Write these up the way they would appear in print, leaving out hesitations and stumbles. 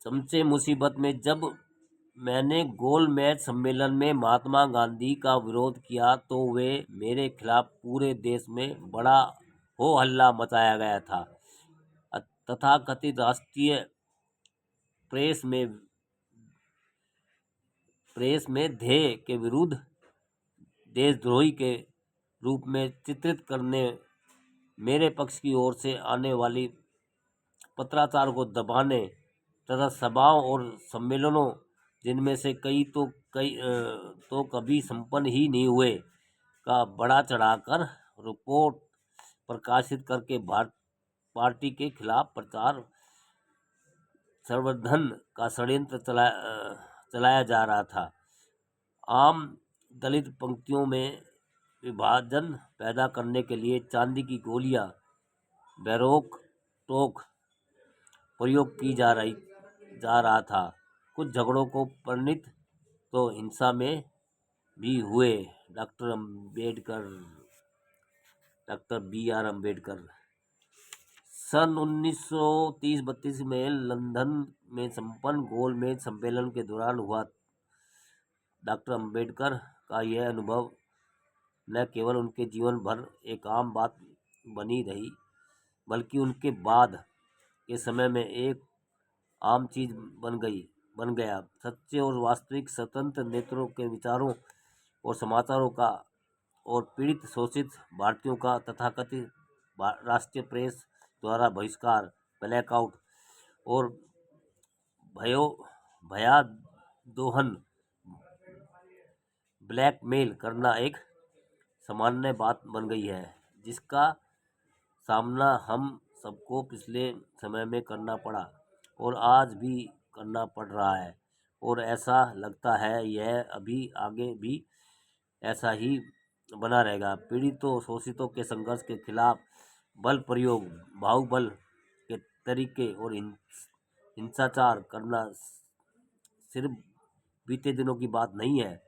चमचे मुसीबत में। जब मैंने गोल मैच सम्मेलन में महात्मा गांधी का विरोध किया तो वे मेरे खिलाफ पूरे देश में बड़ा हो हल्ला मचाया गया था। तथाकथित राष्ट्रीय प्रेस में ध्येय के विरुद्ध देशद्रोही के रूप में चित्रित करने, मेरे पक्ष की ओर से आने वाली पत्राचार को दबाने तथा सभाओं और सम्मेलनों, जिनमें से कई तो कभी संपन्न ही नहीं हुए, का बढ़ा चढ़ाकर रिपोर्ट प्रकाशित करके पार्टी के खिलाफ प्रचार संवर्धन का षड्यंत्र चलाया जा रहा था। आम दलित पंक्तियों में विभाजन पैदा करने के लिए चांदी की गोलियां बेरोक टोक प्रयोग की जा रहा था। कुछ झगड़ों को परिणित तो हिंसा में भी हुए। डॉक्टर बी आर अम्बेडकर सन 1930-32 में लंदन में संपन्न गोलमेज सम्मेलन के दौरान हुआ। डॉक्टर अम्बेडकर का यह अनुभव न केवल उनके जीवन भर एक आम बात बनी रही, बल्कि उनके बाद के समय में एक आम चीज बन गया। सच्चे और वास्तविक स्वतंत्र नेताओं के विचारों और समाचारों का और पीड़ित शोषित भारतीयों का तथाकथित राष्ट्रीय प्रेस द्वारा बहिष्कार, ब्लैकआउट और भयादोहन, ब्लैकमेल करना एक सामान्य बात बन गई है, जिसका सामना हम सबको पिछले समय में करना पड़ा और आज भी करना पड़ रहा है, और ऐसा लगता है यह अभी आगे भी ऐसा ही बना रहेगा। पीड़ितों शोषितों के संघर्ष के खिलाफ बल प्रयोग, बाहुबल के तरीके और हिंसाचार करना सिर्फ बीते दिनों की बात नहीं है,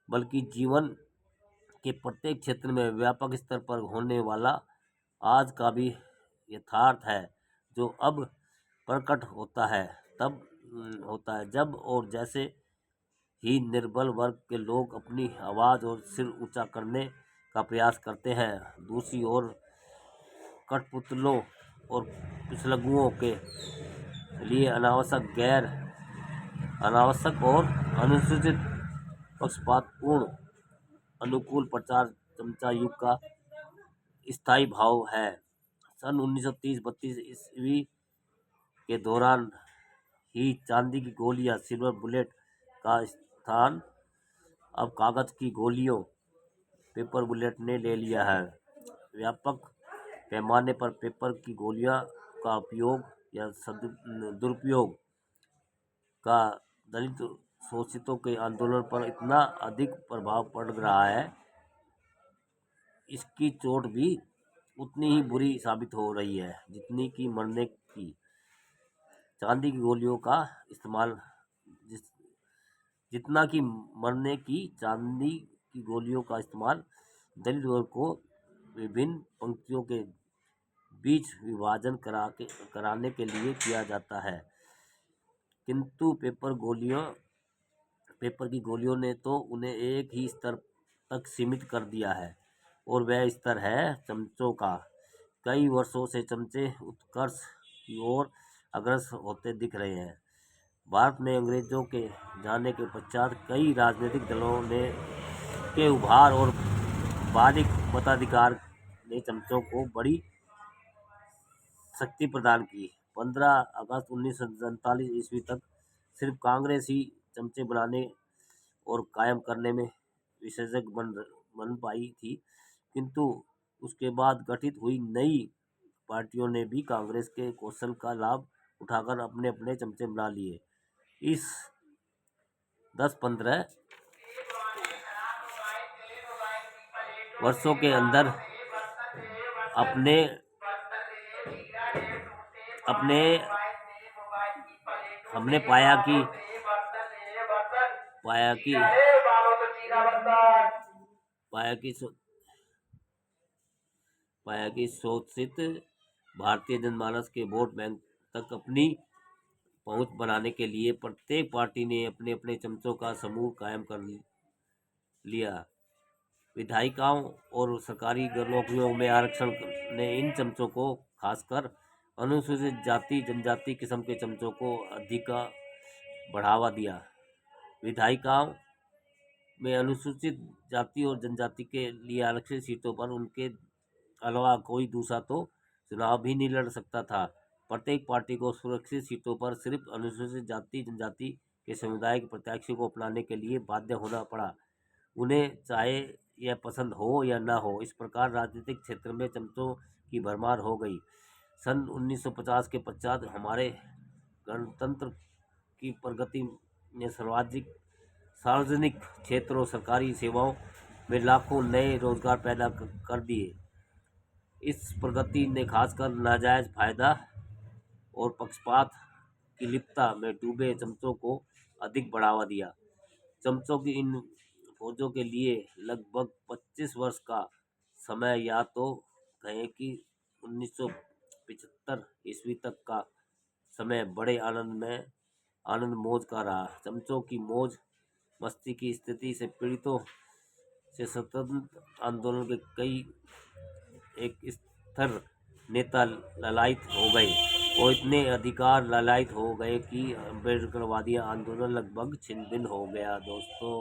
बल्कि जीवन के प्रत्येक क्षेत्र में व्यापक स्तर पर होने वाला आज का भी यथार्थ है, जो अब प्रकट होता है जब और जैसे ही निर्बल वर्ग के लोग अपनी आवाज़ और सिर ऊंचा करने का प्रयास करते हैं। दूसरी ओर कठपुतलों और पिछलगुओं के लिए अनावश्यक और अनुचित पक्षपातपूर्ण अनुकूल प्रचार चमचा युग का स्थायी भाव है। सन 1930-32 ईस्वी के दौरान ही चांदी की गोलियां, सिल्वर बुलेट का स्थान अब कागज की गोलियों, पेपर बुलेट ने ले लिया है। व्यापक पैमाने पर पेपर की गोलियां का उपयोग या दुरुपयोग का दलित शोषितों के आंदोलन पर इतना अधिक प्रभाव पड़ रहा है, इसकी चोट भी उतनी ही बुरी साबित हो रही है जितनी कि मरने की। चांदी की गोलियों का इस्तेमाल जितना कि मरने की चांदी की गोलियों का इस्तेमाल दलित वर्ग को विभिन्न पंक्तियों के बीच विभाजन कराने के लिए किया जाता है, किंतु पेपर की गोलियों ने तो उन्हें एक ही स्तर तक सीमित कर दिया है, और वह स्तर है चमचों का। कई वर्षों से चमचे उत्कर्ष की ओर अग्रसर होते दिख रहे हैं। भारत में अंग्रेजों के जाने के पश्चात कई राजनीतिक दलों के उभार और बालिक मताधिकार ने चमचों को बड़ी शक्ति प्रदान की। 15 अगस्त 1947 ईस्वी तक सिर्फ कांग्रेस ही चमचे बनाने और कायम करने में विशेषज्ञ बन पाई थी, किंतु उसके बाद गठित हुई नई पार्टियों ने भी कांग्रेस के कौशल का लाभ उठाकर अपने अपने चमचे बना लिए। इस 10-15 वर्षों के अंदर हमने पाया कि शोषित भारतीय जनमानस के वोट बैंक तक अपनी पहुंच बनाने के लिए प्रत्येक पार्टी ने अपने अपने चमचों का समूह कायम कर लिया। विधायिकाओं और सरकारी नौकरियों में आरक्षण ने इन चमचों को, खासकर अनुसूचित जाति जनजाति किस्म के चमचों को अधिक बढ़ावा दिया। विधायिकाओं में अनुसूचित जाति और जनजाति के लिए आरक्षित सीटों पर उनके अलावा कोई दूसरा तो चुनाव भी नहीं लड़ सकता था। प्रत्येक पार्टी को सुरक्षित सीटों पर सिर्फ अनुसूचित जाति जनजाति के समुदाय के प्रत्याशी को अपनाने के लिए बाध्य होना पड़ा, उन्हें चाहे यह पसंद हो या न हो। इस प्रकार राजनीतिक क्षेत्र में चमचों की भरमार हो गई। सन 1950 के पश्चात हमारे गणतंत्र की प्रगति ने सार्वजनिक क्षेत्र और सरकारी सेवाओं में लाखों नए रोजगार पैदा कर दिए। इस प्रगति ने खासकर नाजायज फायदा और पक्षपात की लिप्तता में डूबे चमचों को अधिक बढ़ावा दिया। चमचों की इन फौजों के लिए लगभग 25 वर्ष का समय, या तो कहें कि 1975 ईस्वी तक का समय, बड़े आनंद मौज का रहा। चमचों की मौज मस्ती की स्थिति से पीड़ितों से स्वतंत्र आंदोलन के कई एक स्थिर नेता लालायित हो गए और इतने अधिकार लालायित हो गए कि अम्बेडकरवादी आंदोलन लगभग छिन्न भिन्न हो गया। दोस्तों।